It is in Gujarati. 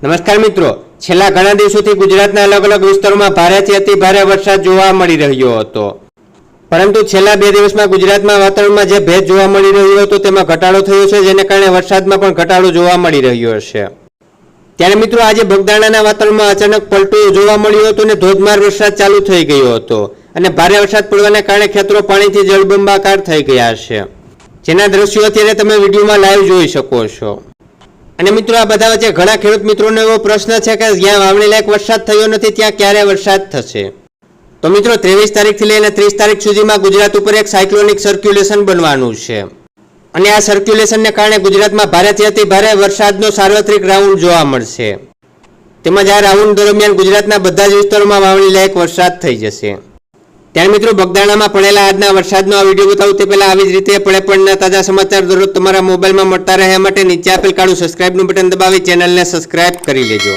નમસ્કાર મિત્રો, છેલ્લા ઘણા દિવસોથી ગુજરાતના અલગ અલગ વિસ્તારોમાં ભારેથી અતિ ભારે વરસાદ જોવા મળી રહ્યો હતો, પરંતુ છેલ્લા 2 દિવસમાં ગુજરાતમાં વાતાવરણમાં જે ભેજ જોવા મળી રહ્યો હતો તેમાં ઘટાડો થયો છે, જેને કારણે વરસાદમાં પણ ઘટાડો જોવા મળી રહ્યો છે। ત્યારે મિત્રો આજે બગદાણાના વાતાવરણમાં અચાનક પલટું જોવા મળ્યું હતું અને ધોધમાર વરસાદ ચાલુ થઈ ગયો હતો અને ભારે વરસાદ પડવાને કારણે ખેતરો પાણીથી જળબંબાકાર થઈ ગયા છે, જેના દ્રશ્યો અત્યારે તમે વિડીયોમાં લાઈવ જોઈ શકો છો। અને મિત્રો આ બધા વચ્ચે ઘણા ખેડૂત મિત્રોનો એવો પ્રશ્ન છે કે જ્યાં વાવણી લાયક વરસાદ થયો નથી ત્યાં ક્યારે વરસાદ થશે। તો મિત્રો 23 તારીખથી લઈને 30 તારીખ સુધીમાં ગુજરાત ઉપર એક સાયક્લોનિક સર્ક્યુલેશન બનવાનું છે અને આ સર્ક્યુલેશનને કારણે ગુજરાતમાં ભારેથી અતિ ભારે વરસાદનો સાર્વત્રિક રાઉન્ડ જોવા મળશે। તેમજ આ રાઉન્ડ દરમિયાન ગુજરાતના બધા જ વિસ્તારોમાં વાવણી લાયક વરસાદ થઈ જશે। ત્યારે મિત્રો બગદાણામાં પડેલા આજના વરસાદનો આ વિડીયો બતાવું તે પહેલા આવી જ રીતે પડે તાજા સમાચાર દરરોજ તમારા મોબાઈલમાં મળતા રહે માટે નીચે આપેલ કાળું સબસ્ક્રાઇબનું બટન દબાવી ચેનલને સબસ્ક્રાઇબ કરી લેજો।